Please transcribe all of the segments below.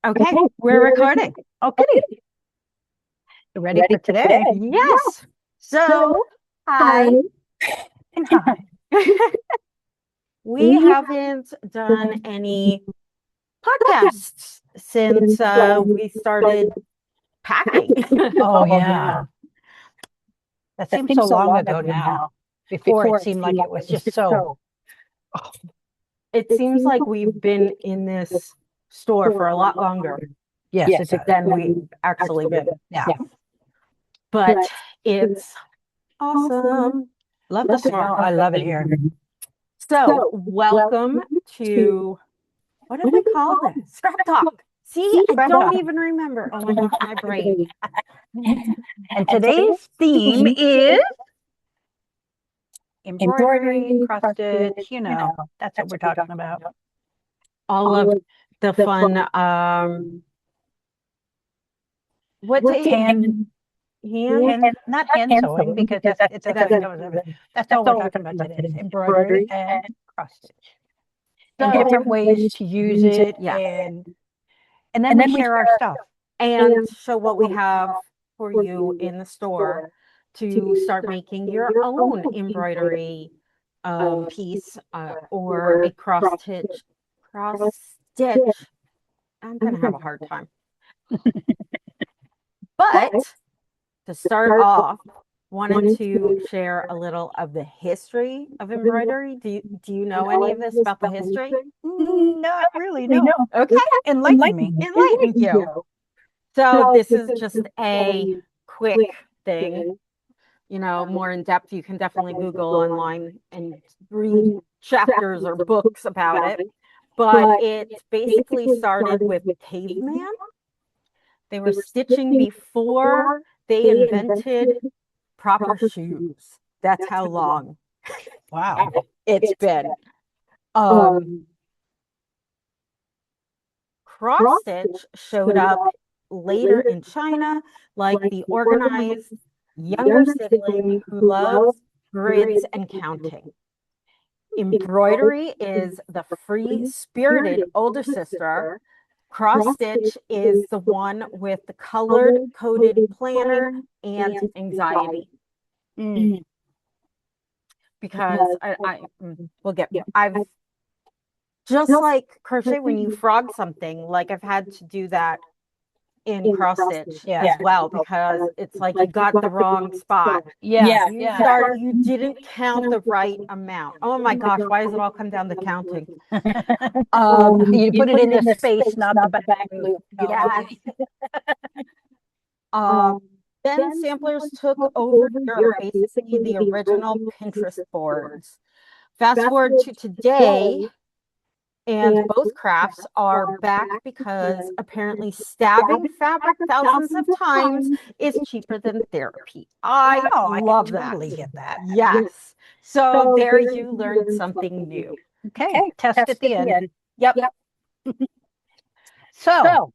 Okay, we're recording. Okay. You ready for today? Yes. So, hi. And hi. We haven't done any podcasts since we started packing. Oh, yeah. That seems so long ago now. Before it seemed like it was just so. Oh, it seems like we've been in this store for a lot longer. Yes, than we've actually been. Yeah. But it's awesome. Love the store. I love it here. So, welcome to, what did we call this? Scrap Talk. See, I don't even remember. Oh my gosh, my brain. And today's theme is embroidery, cross stitch, that's what we're talking about. All of the fun, what's it? Hand, not hand sewing, because that's all we're talking about today, is embroidery and cross stitch. And different ways to use it, and then we share our stuff. And show what we have for you in the store to start making your own embroidery piece or a cross stitch. I'm gonna have a hard time. But to start off, wanted to share a little of the history of embroidery. Do you know any of this about the history? Not really, no. Okay, enlighten me. Enlighten you. So this is just a quick thing, more in depth. You can definitely Google online and read chapters or books about it. But it basically started with caveman. They were stitching before they invented proper shoes. That's how long. Wow. It's been. Cross stitch showed up later in China, like the organized younger sibling who loves grids and counting. Embroidery is the free-spirited older sister. Cross stitch is the one with the colored coded planner and anxiety. Because I've just like crochet, when you frog something, like I've had to do that in cross stitch as well, because it's like you got the wrong spot. You didn't count the right amount. Oh my gosh, why does it all come down to counting? You put it in the space, not the back loop. Then samplers took over Europe, basically the original Pinterest boards. Fast forward to today, and both crafts are back because apparently stabbing fabric thousands of times is cheaper than therapy. I love that. Totally get that. Yes. So there you learned something new. Okay. Test at the end. Yep. So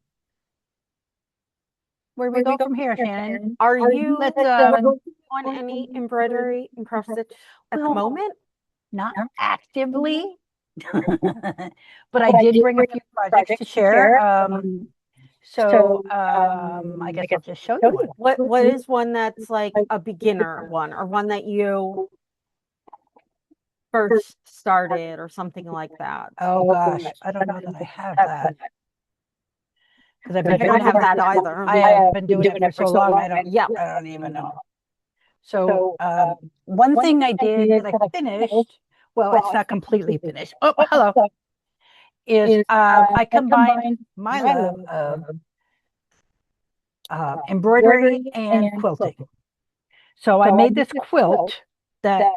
where do we go from here, Shannon? Are you on any embroidery and cross stitch at the moment? Not actively. But I did bring a few projects to share. So I guess I'll just show you one. What is one that's like a beginner one, or one that you first started, or something like that? Oh gosh, I don't know that I have that. Because I don't have that either. I have been doing it for so long. I don't even know. So one thing I did that I finished. Well, it's not completely finished. Oh, hello. Is I combined my love of embroidery and quilting. So I made this quilt that I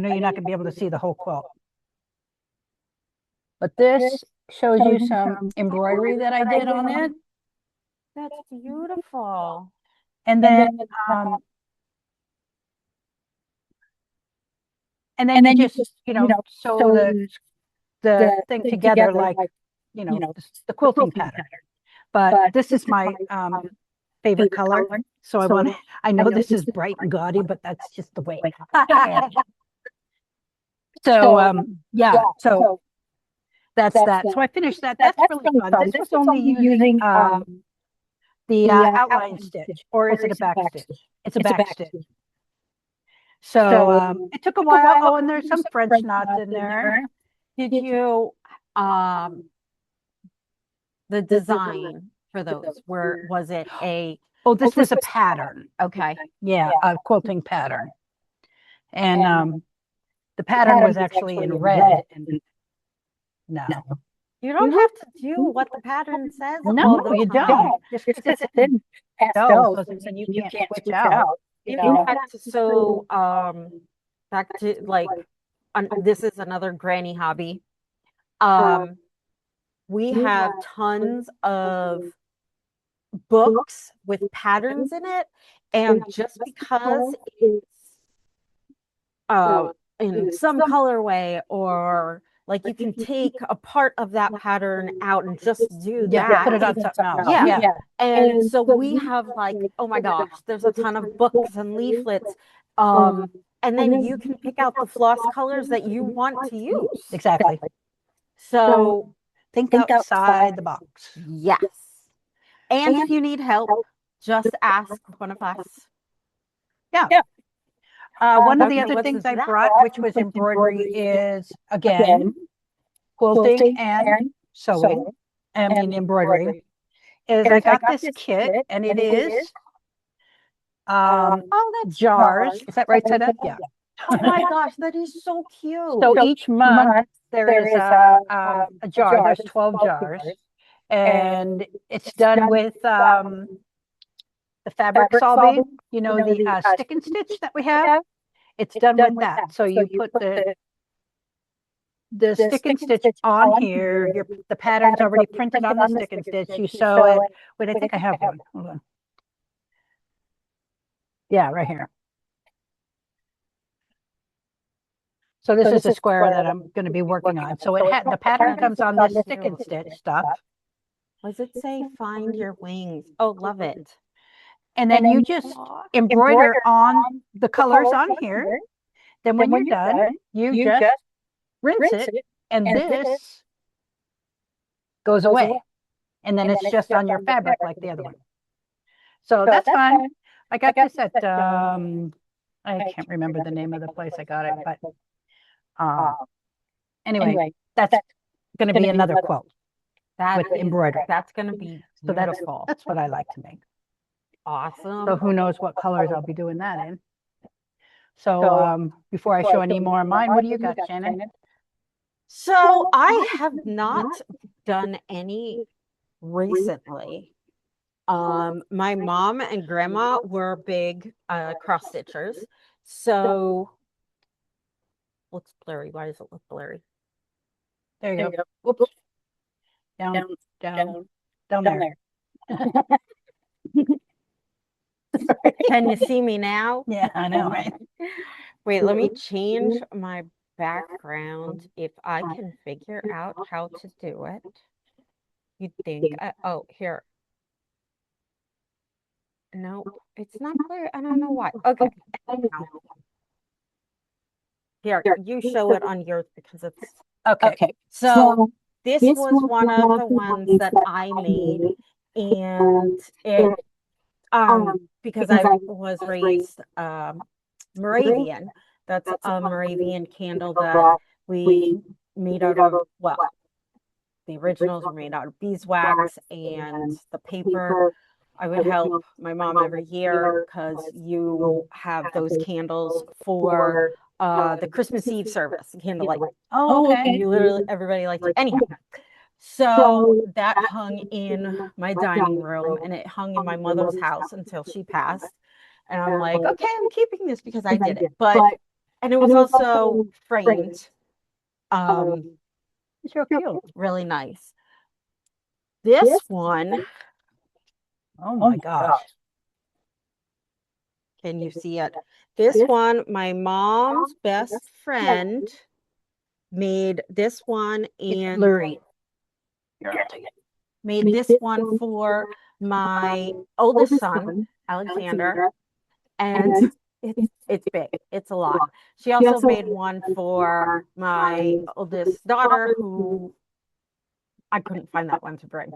know you're not going to be able to see the whole quilt, but this shows you some embroidery that I did on it. That's beautiful. And then you just sew the thing together like the quilting pattern. But this is my favorite color, so I know this is bright and gaudy, but that's just the way. So that's that. So I finished that. That's really fun. This was only using the outline stitch, or is it a back stitch? It's a back stitch. So it took a while. Oh, and there's some French knots in there. Did you the design for those, where was it a Oh, this was a pattern. okay. Yeah, a quilting pattern. And the pattern was actually in red. And no. You don't have to do what the pattern says. No, you don't. Just because it's in pastel doesn't mean you can't switch out. In fact, so back to like this is another granny hobby. We have tons of books with patterns in it, and just because it's in some colorway, or like you can take a part of that pattern out and just do that. Put it on something else. Yeah. And so we have like, oh my gosh, there's a ton of books and leaflets. And then you can pick out the floss colors that you want to use. Exactly. So think outside the box. Yes. And if you need help, just ask one of us. Yeah. One of the other things I brought, which was embroidery, is again quilting and sewing. I mean embroidery. Is I got this kit, and it is that's jars. Is that right side up? Yeah. Oh my gosh, that is so cute. So each month there is a jar. There's 12 jars, and it's done with the fabric solving. You know, the stick and stitch that we have. It's done with that. So you put the stick and stitch on here. The pattern's already printed on the stick and stitch. You sew it. Wait, I think I have one. Hold on. Yeah, right here. So this is the square that I'm going to be working on. So the pattern comes on this stick and stitch stuff. What does it say? Find your wings. Oh, love it. And then you just embroider on the colors on here. Then when you're done, you just rinse it, and this goes away. And then it's just on your fabric like the other one. So that's fun. I got this at, I can't remember the name of the place I got it, but anyway, that's going to be another quilt with embroidery. That's going to be beautiful. That's what I like to make. Awesome. So who knows what colors I'll be doing that in. So before I show any more of mine, what do you got, Shannon? So I have not done any recently. My mom and grandma were big cross stitchers. So looks blurry. Why does it look blurry? There you go. Whoops. Down there. Can you see me now? Yeah, I know, right? Wait, let me change my background if I can figure out how to do it. You'd think, oh, here. No, it's not clear. I don't know why. Okay. Here, you show it on yours because it's okay. So this was one of the ones that I made, and it because I was raised Moravian. That's a Moravian candle that we made out of, well, the originals were made out of beeswax, and the paper, I would help my mom every year because you have those candles for the Christmas Eve service, candlelight. Oh, okay. You literally, everybody likes it. Anyhow, so that hung in my dining room, and it hung in my mother's house until she passed. And I'm like, okay, I'm keeping this because I did it. And it was also framed. It's real cute. Really nice. This one, oh my gosh. Can you see it? This one, my mom's best friend made this one, and made this one for my oldest son, Alexander, and it's big. It's a lot. She also made one for my oldest daughter, who I couldn't find that one to bring.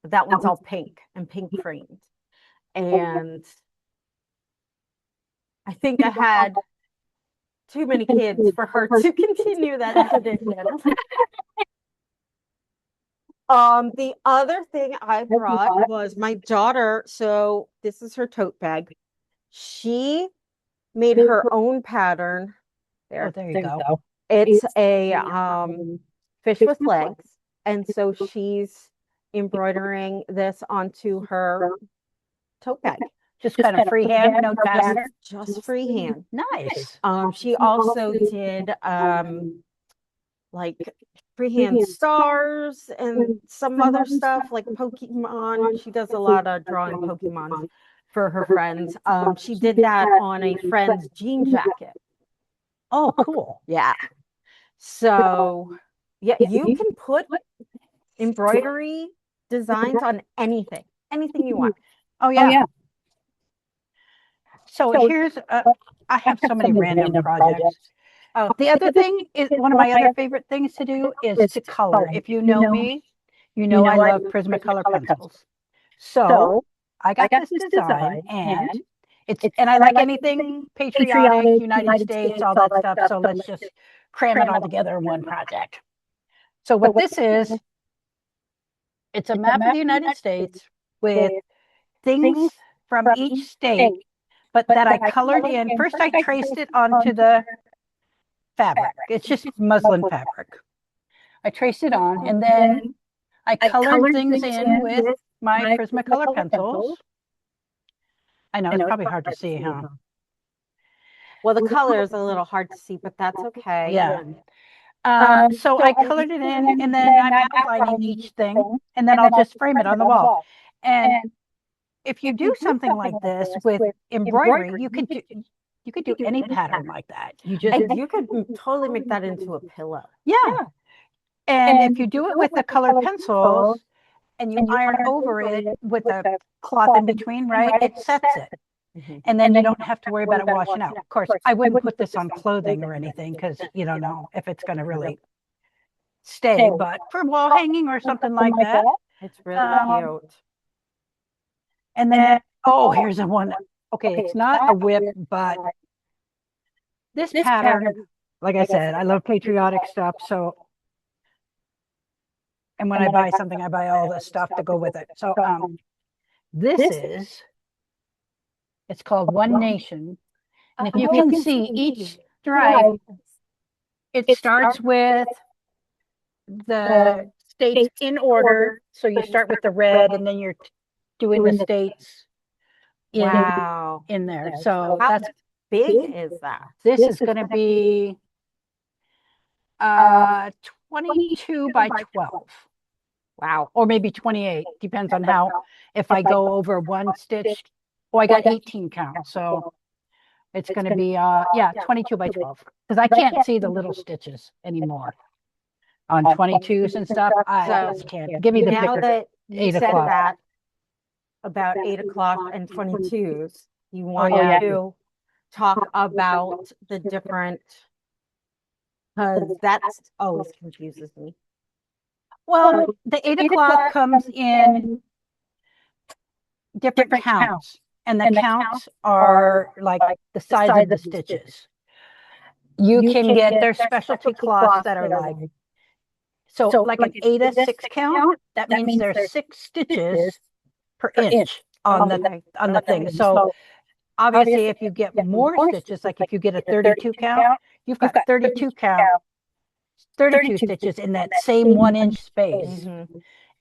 But that one's all pink and pink framed. And I think I had too many kids for her to continue that tradition. The other thing I brought was my daughter. So this is her tote bag. She made her own pattern. Oh, there you go. It's a fish with legs. And so she's embroidering this onto her tote bag. Just kind of freehand, no pattern. Just freehand. Nice. She also did like freehand stars and some other stuff like Pokemon. She does a lot of drawing Pokemons for her friends. She did that on a friend's jean jacket. Oh, cool. Yeah. So yeah, you can put embroidery designs on anything you want. Oh, yeah. So here's, I have so many random projects. Oh, the other thing is, one of my other favorite things to do is to color. If you know me, you know I love Prismacolor pencils. So I got this design, and I like anything patriotic, United States, all that stuff. So let's just cram it all together in one project. So what this is, it's a map of the United States with things from each state, but that I colored in. First, I traced it onto the fabric. It's just muslin fabric. I traced it on, and then I colored things in with my Prismacolor pencils. I know it's probably hard to see, huh? Well, the color is a little hard to see, but that's okay. Yeah. So I colored it in, and then I'm outlining each thing, and then I'll just frame it on the wall. And if you do something like this with embroidery, you could do any pattern like that. You could totally make that into a pillow. Yeah. And if you do it with the colored pencils and you iron over it with a cloth in between, right, it sets it. And then you don't have to worry about it washing out. Of course, I wouldn't put this on clothing or anything because you don't know if it's going to really stay. But for wall hanging or something like that, it's really cute. And then, oh, here's a one. Okay, it's not a whip, but this pattern, like I said, I love patriotic stuff. So, and when I buy something, I buy all the stuff to go with it. So, it's called One Nation. And if you can see each stripe, it starts with the states in order. So you start with the red, and then you're doing the states in there. So how big is that? This is going to be 22 by 12. Wow. Or maybe 28, depends on how, if I go over one stitch. Oh, I got 18 count, so it's going to be 22 by 12, because I can't see the little stitches anymore on 22s and stuff. I just can't. Give me the now bigger, that you said that about 8 o'clock and 22s, you want to talk about the different, because that always confuses me. Well, the 8 o'clock comes in different counts, and the counts are like the size of the stitches. You can get their specialty cloths that are like, so like an 8-6 count, that means there's 6 stitches per inch on the thing. So obviously if you get more stitches, like if you get a 32 count, you've got 32 stitches in that same 1 inch space.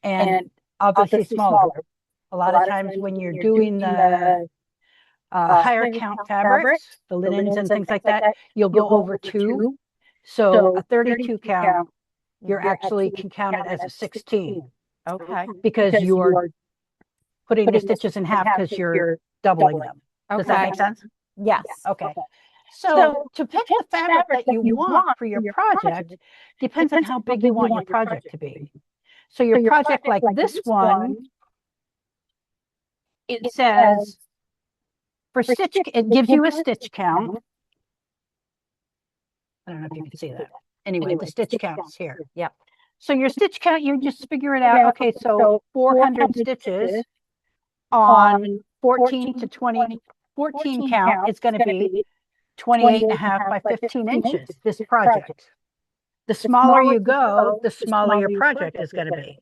And obviously smaller. A lot of times when you're doing the higher count fabrics, the linens and things like that, you'll go over 2. So a 32 count, you're actually can count it as a 16. Okay. Because you're putting the stitches in half because you're doubling them. Does that make sense? Yes. Okay. So to pick the fabric that you want for your project depends on how big you want your project to be. So your project like this one, it says for stitch, it gives you a stitch count. I don't know if you can see that. Anyway, the stitch count is here. Yep. So your stitch count, you just figure it out. Okay, so 400 stitches on 14 to 20, 14 count is going to be 28 and a half by 15 inches, this project. The smaller you go, the smaller your project is going to be.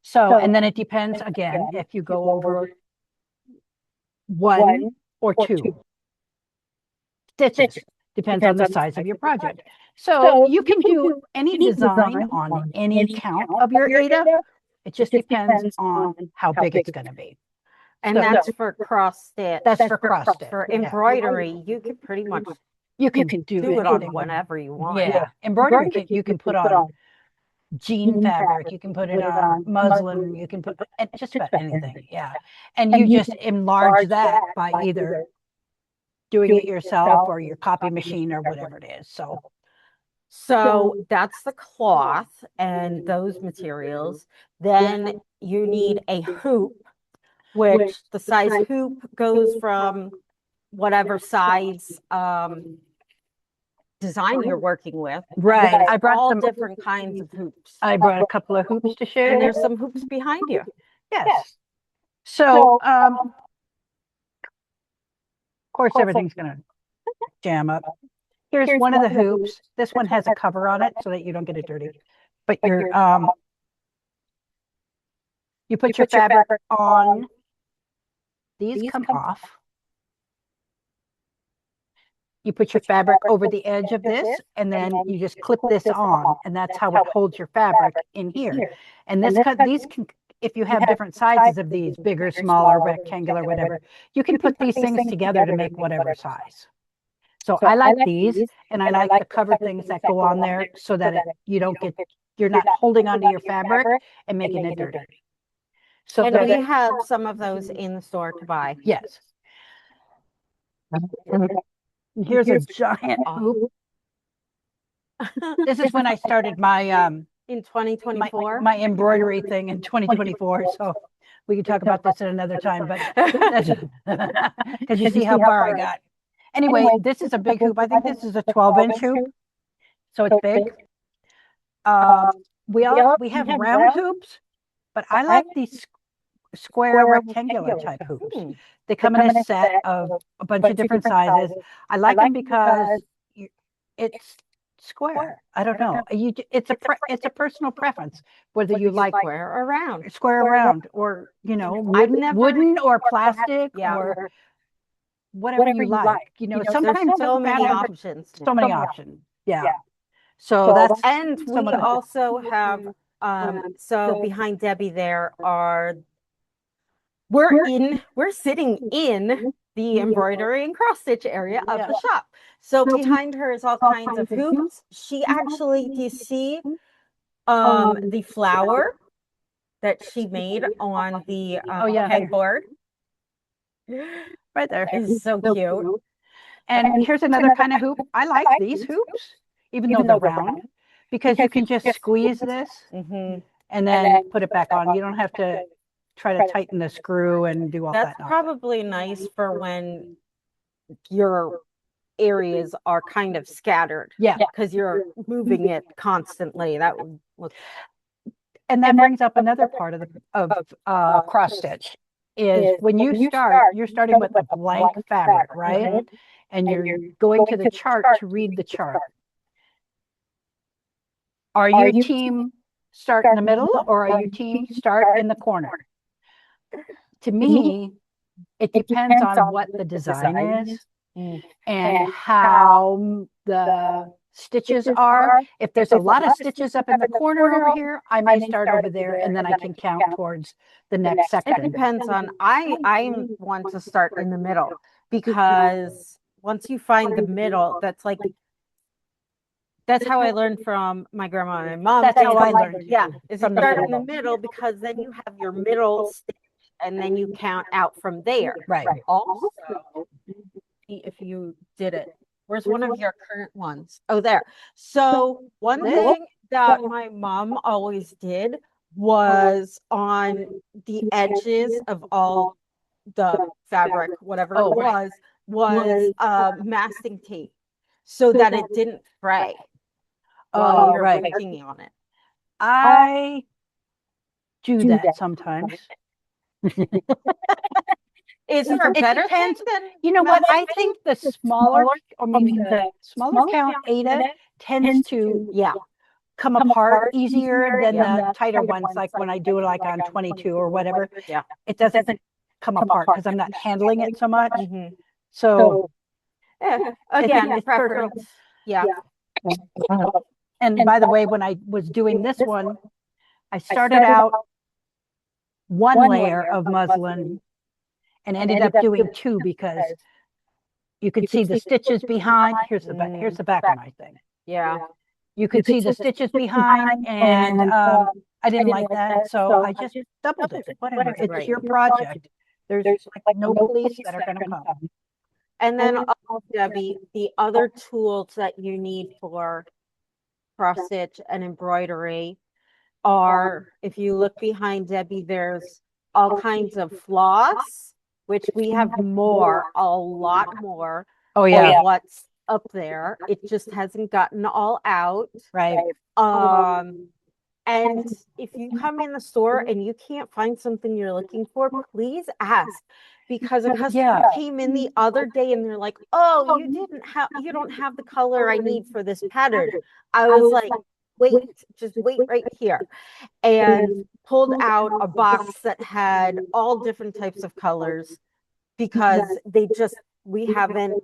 So, and then it depends again, if you go over 1 or 2 stitches, depends on the size of your project. So you can do any design on any count of your Ada. It just depends on how big it's going to be. And that's for cross stitch. That's for cross stitch. For embroidery, you could pretty much you can do it on whatever you want. Yeah, embroidery you can put on jean fabric, you can put it on muslin, you can put just about anything. Yeah, and you just enlarge that by either doing it yourself or your copy machine or whatever it is. So that's the cloth and those materials. Then you need a hoop, which the size hoop goes from whatever size design you're working with. Right. I brought all different kinds of hoops. I brought a couple of hoops to show. And there's some hoops behind you. Yes. So, of course, everything's going to jam up. Here's one of the hoops. This one has a cover on it so that you don't get it dirty. But you put your fabric on. These come off. You put your fabric over the edge of this, and then you just clip this on, and that's how it holds your fabric in here. And these can, if you have different sizes of these, bigger, smaller, rectangular, whatever, you can put these things together to make whatever size. So I like these, and I like the cover things that go on there so that you're not holding onto your fabric and making it dirty. So and we have some of those in the store to buy. Yes. And here's a giant hoop. This is when I started my in 2024 my embroidery thing in 2024. So we can talk about this at another time, but because you see how far I got. Anyway, this is a big hoop. I think this is a 12-inch hoop, so it's big. We have round hoops, but I like these square rectangular type hoops. They come in a set of a bunch of different sizes. I like them because it's square. I don't know. It's a personal preference whether you like square or round. Square or round, or wooden or plastic or whatever you like. Sometimes so many options. So many options. Yeah. So that's, and we also have so behind Debbie there are we're sitting in the embroidery and cross stitch area of the shop. So behind her is all kinds of hoops. She actually, do you see the flower that she made on the pegboard? Right there. It's so cute. And here's another kind of hoop. I like these hoops, even though they're round, because you can just squeeze this and then put it back on. You don't have to try to tighten the screw and do all that. That's probably nice for when your areas are kind of scattered. Yeah. Because you're moving it constantly. That would look. And that brings up another part of cross stitch is when you start, you're starting with a blank fabric, right? And you're going to the chart to read the chart. Are you team start in the middle, or are you team start in the corner? To me, it depends on what the design is and how the stitches are. If there's a lot of stitches up in the corner over here, I may start over there, and then I can count towards the next section. It depends on, I want to start in the middle, because once you find the middle, that's how I learned from my grandma and my mom. That's how I learned. Yeah, is you start in the middle, because then you have your middle stitch, and then you count out from there. Right. Also, if you did it, where's one of your current ones? Oh, there. So one thing that my mom always did was on the edges of all the fabric, whatever it was masking tape, so that it didn't fray while you're working on it. I do that sometimes. Is there a It better depends. thing than You know what? I think the smaller count Ada tends to come apart easier than the tighter ones, like when I do it like on 22 or whatever. Yeah. It doesn't come apart because I'm not handling it so much. Mhm. So Again, it's preference. Yeah. and by the way, when I was doing this one, I started out one layer of muslin and ended up doing two because you could see the stitches behind. Here's the back of my thing. Yeah. You could see the stitches behind, and I didn't like that, so I just doubled it. Whatever, it's your project. There's like no police that are going to come. And then, Debbie, the other tools that you need for cross stitch and embroidery are, if you look behind Debbie, there's all kinds of floss, which we have more, a lot more. Oh yeah, what's up there. It just hasn't gotten all out. right. And if you come in the store and you can't find something you're looking for, please ask. Because a customer came in the other day and they're like, "Oh, you don't have the color I need for this pattern." I was like, "Wait, just wait right here." And pulled out a box that had all different types of colors because we haven't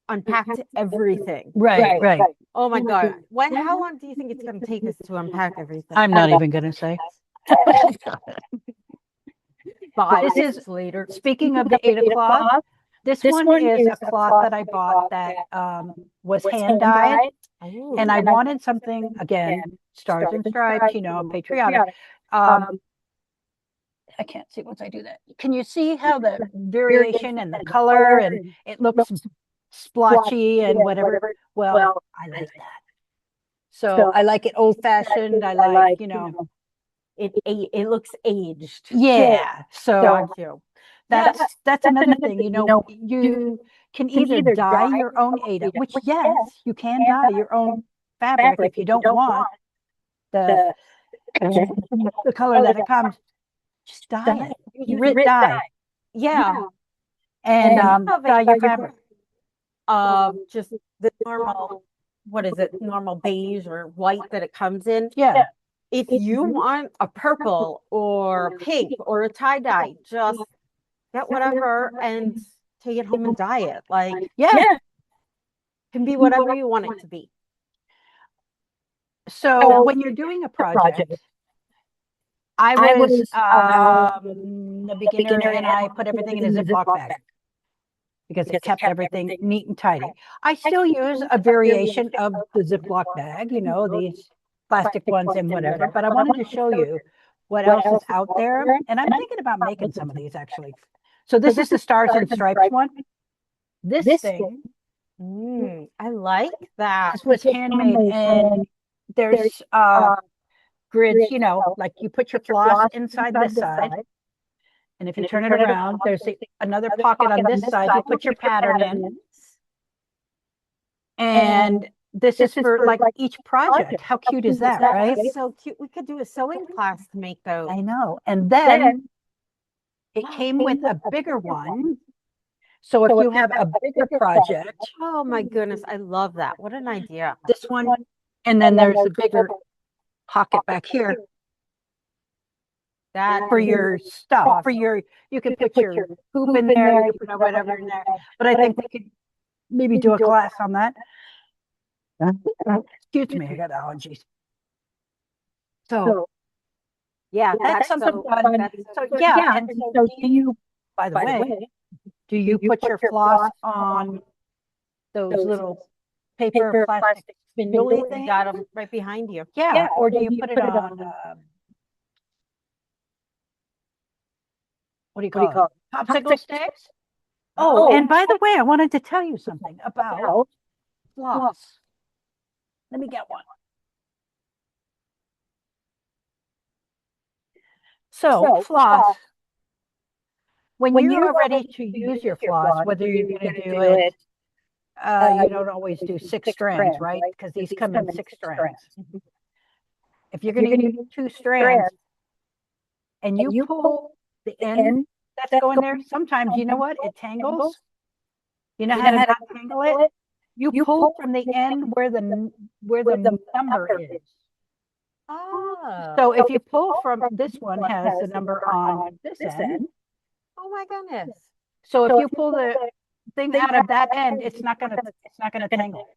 unpacked everything. Right. Oh my God. How long do you think it's going to take us to unpack everything? I'm not even going to say. 5 This days is later. Speaking of the Ada cloth, this one is a cloth that I bought that was hand dyed, and I wanted something, again, stars and stripes, patriotic. I can't see once I do that. Can you see how the variation and the color, and it looks splotchy and whatever? Well, I like that. So I like it old fashioned. I like, it looks aged. Yeah. So you. that's another thing. You can either dye your own Ada, which yes, you can dye your own fabric if you don't want the color that it comes. Just dye it. Use Rit dye. Yeah. And dye your fabric. Just the normal, what is it? Normal beige or white that it comes in. Yeah. If you want a purple or pink or a tie dye, just get whatever and take it home and dye it. Like, yeah, can be whatever you want it to be. So when you're doing a project, I was the beginner, and I put everything in a Ziploc bag because it kept everything neat and tidy. I still use a variation of the Ziploc bag, these plastic ones and whatever, but I wanted to show you what else is out there. And I'm thinking about making some of these actually. So this is the Stars and Stripes one. This thing, I like that. This was handmade, and there's grids, like you put your floss inside this side. And if you turn it around, there's another pocket on this side. You put your pattern in. And this is for like each project. How cute is that, right? That's so cute. We could do a sewing class to make those. I know. And then it came with a bigger one. So if you have a bigger project. Oh my goodness. I love that. What an idea. This one. And then there's a bigger pocket back here. That for your stuff, you can put your hoop in there, you can put whatever in there. But I think we could maybe do a class on that. Excuse me, I got allergies. So yeah, that's something fun. So yeah, and so do you, by the way, do you put your floss on those little paper plastic spindly things? Got them right behind you. Yeah, or do you put it on what do you call it? Popsicle sticks? Oh, and by the way, I wanted to tell you something about floss. Let me get one. So floss, when you're ready to use your floss, whether you're going to do it, you don't always do 6 strands, right? Because these come in 6 strands. if you're going to use 2 strands and you pull the end that's going there, sometimes, you know what? It tangles. You know how to not tangle it? You pull from the end where the number is. Oh. So if you pull from this one has the number on this end. Oh my goodness. So if you pull the thing out of that end, it's not gonna tangle.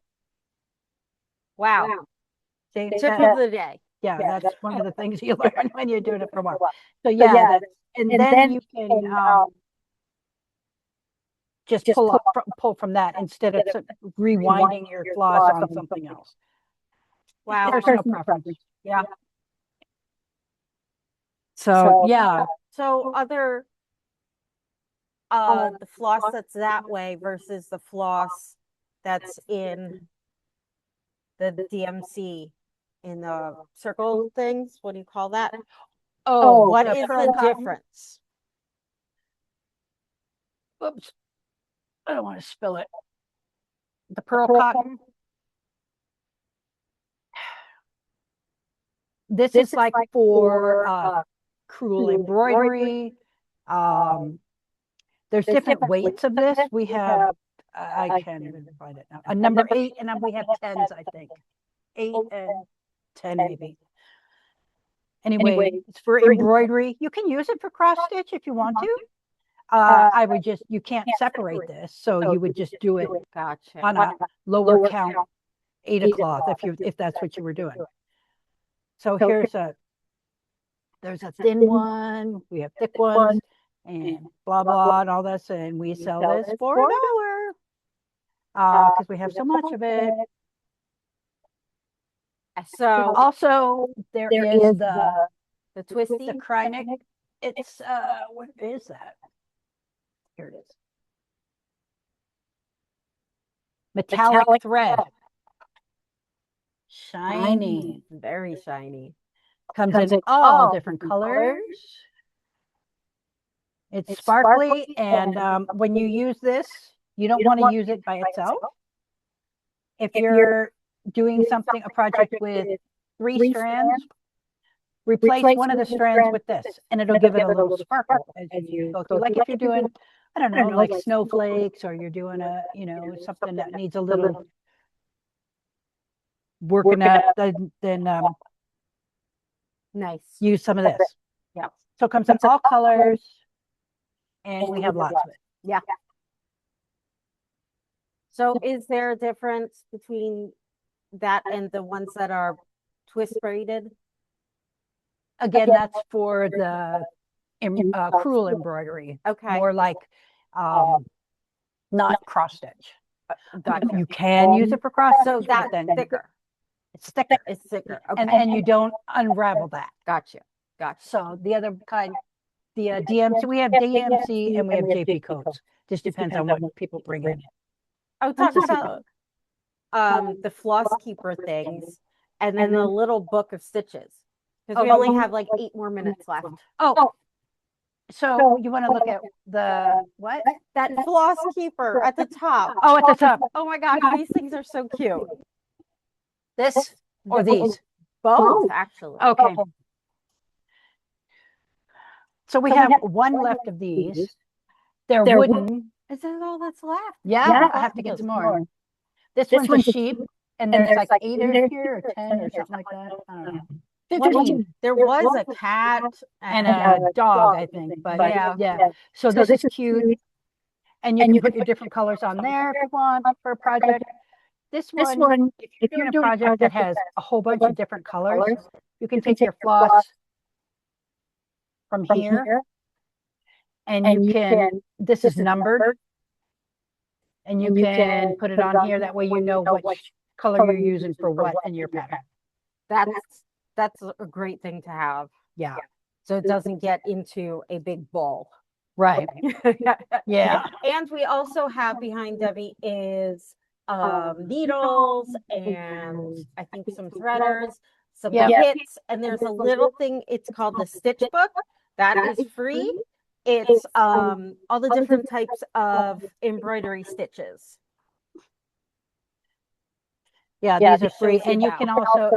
Wow. See, Tip of the day. yeah, that's one of the things you learn when you're doing it for a while. So yeah, and then you can just pull from that instead of rewinding your floss on something else. Wow. There's no preference. Yeah. So yeah. So other the floss that's that way versus the floss that's in the DMC in the circle things. What do you call that? Oh, what is the difference? Oops. I don't want to spill it. The pearl cotton. This is like for crewel embroidery. There's different weights of this. We have, I can't even find it now, a number 8, and then we have 10s, I think. 8 and 10 maybe. Anyway, it's for embroidery. You can use it for cross stitch if you want to. I would just, you can't separate this, so you would just do it on a lower count 8 of cloth if that's what you were doing. So there's a thin one, we have thick ones, and blah blah and all this, and we sell this for $1 because we have so much of it. So also there is the twisty, the Krynic. It's what is that? Here it is. Metallic thread. Shiny. Very shiny. Comes in all different colors. It's sparkly, and when you use this, you don't want to use it by itself. If you're doing a project with 3 strands, replace one of the strands with this, and it'll give it a little sparkle as you go through. Like if you're doing, I don't know, like snowflakes, or you're doing something that needs a little working up, then nice. Use some of this. Yeah. So it comes in all colors, and we have lots of it. Yeah. So is there a difference between that and the ones that are twist braided? Again, that's for the crewel embroidery. Okay. More like not cross stitch. Gotcha. You can use it for cross stitch. So that's thicker. It's thicker. It's thicker. Okay. And you don't unravel that. Gotcha. So the other kind, the DMC, we have DMC and we have JP codes. Just depends on what people bring in. Oh, talk about the floss keeper things, and then the little book of stitches. Because we only have like 8 more minutes left. Oh, so you want to look at the what? That floss keeper at the top. Oh, at the top. Oh my gosh, these things are so cute. This or these? Both, actually. Okay. So we have one left of these. They're wooden. Is that all that's left? Yeah, I have to get some more. This one's a sheep, and there's like 8 in here or 10 or something like that. I don't know. 15. There was a cat and a dog, I think. But yeah. So this is cute. And you can put your different colors on there if you want for a project. This one, if you're doing a project that has a whole bunch of different colors, you can take your floss from here, and you can, this is numbered, and you can put it on here. That way you know which color you're using for what in your pattern. That's a great thing to have. Yeah. So it doesn't get into a big ball. Right. Yeah. And we also have behind Debbie is needles and I think some threaders, some kits, and there's a little thing, it's called the stitch book. That is free. It's all the different types of embroidery stitches. Yeah, these are free. And you can also,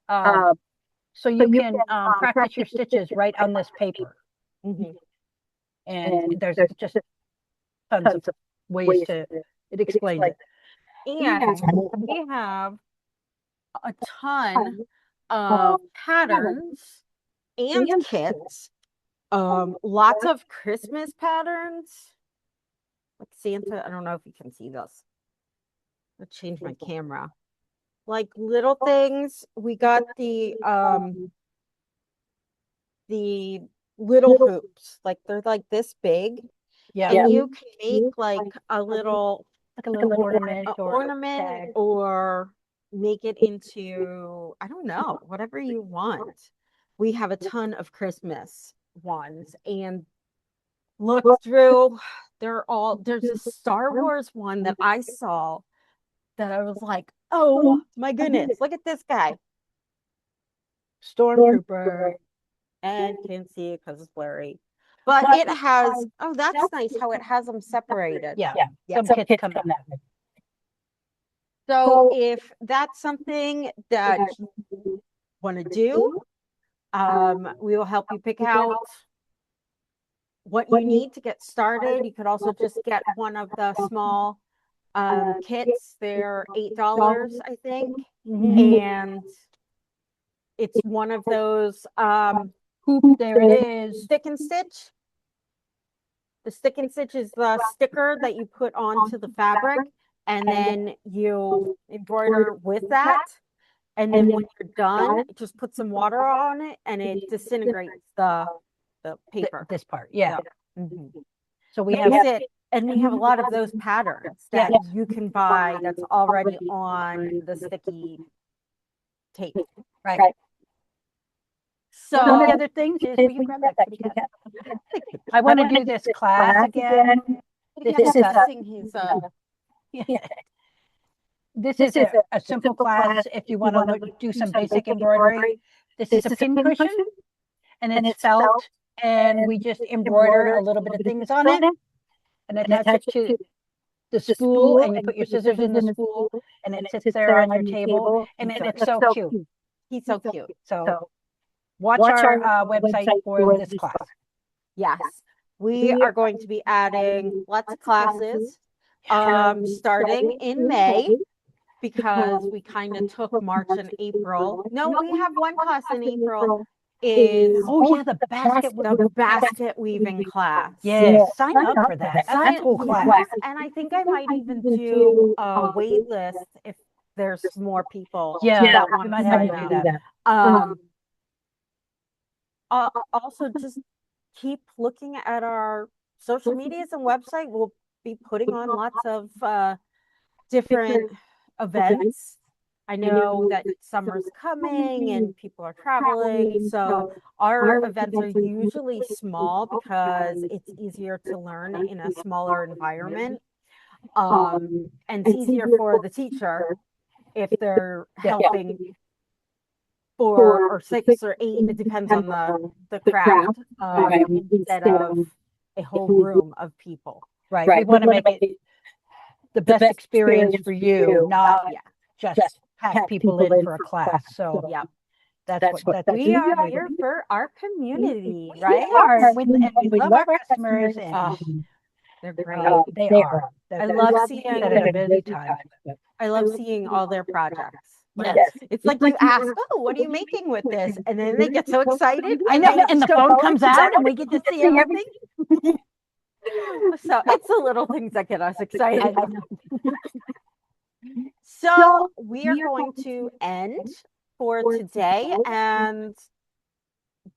So you can practice your stitches right on this paper. Mhm. And there's just tons of ways to, it explains it. And we have a ton of patterns and kits. Lots of Christmas patterns. Like Santa, I don't know if you can see this. I'll change my camera. Like little things. We got the little hoops. Like they're like this big. Yeah. And you can make like a little ornament ornament or make it into, I don't know, whatever you want. We have a ton of Christmas ones and look through, there's a Star Wars one that I saw that I was like, oh my goodness, look at this guy. Stormtrooper. And can't see it because it's blurry. But it has, oh, that's nice how it has them separated. Yeah. Yeah. Some kits come out. So if that's something that you want to do, we will help you pick out what you need to get started. You could also just get one of the small kits. They're $8, I think. And it's one of those Hoop, there it is. stick and stitch. The stick and stitch is the sticker that you put onto the fabric and then you embroider with that. And then when you're done, just put some water on it and it disintegrates the paper. This part, yeah. So we have it, and we have a lot of those patterns that you can buy that's already on the sticky tape. Right. So one of the other things is, will you grab that kitty cat? I want to do this class again. This is a simple class if you want to do some basic embroidery. This is a pin cushion, and it's felt, and we just embroider a little bit of things on it, and attach it to the spool, and you put your scissors in the spool, and it sits there on your table, and it's so cute. He's so cute. So watch our website for this class. Yes, we are going to be adding lots of classes starting in May because we kind of took March and April. No, we have one class in April is the basket weaving class. Yes, sign up for that. That's a cool class. And I think I might even do a wait list if there's more people. Yeah, we might have to do that. Also, just keep looking at our social medias and website. We'll be putting on lots of different events. I know that summer's coming and people are traveling. So our events are usually small because it's easier to learn in a smaller environment. And it's easier for the teacher if they're helping 4 or 6 or 8, it depends on the craft, instead of a whole room of people. Right. We want to make it the best experience for you, not just have people in for a class. So yeah, that's what we are here for our community, right? We love our customers, and they're great. They are. I love seeing that at a busy time. I love seeing all their projects. Yes. It's like you ask, oh, what are you making with this? And then they get so excited. I know, and the phone comes out and we get to see everything. So it's the little things that get us excited. So we are going to end for today and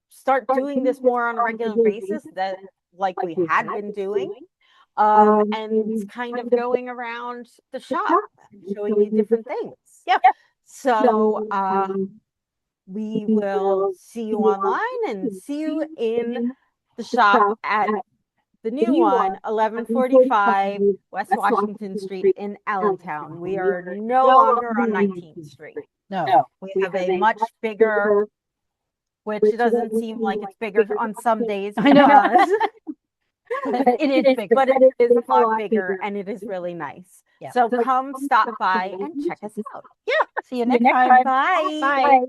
start doing this more on a regular basis that like we had been doing. And kind of going around the shop, showing you different things. Yep. So we will see you online and see you in the shop at the new one, 1145 West Washington Street in Allentown. We are no longer on 19th Street. No. We have a much bigger, which doesn't seem like it's bigger on some days. I know. It is big, but it is a lot bigger and it is really nice. Yeah. So come stop by and check us out. Yeah. See you next time. Bye. Bye.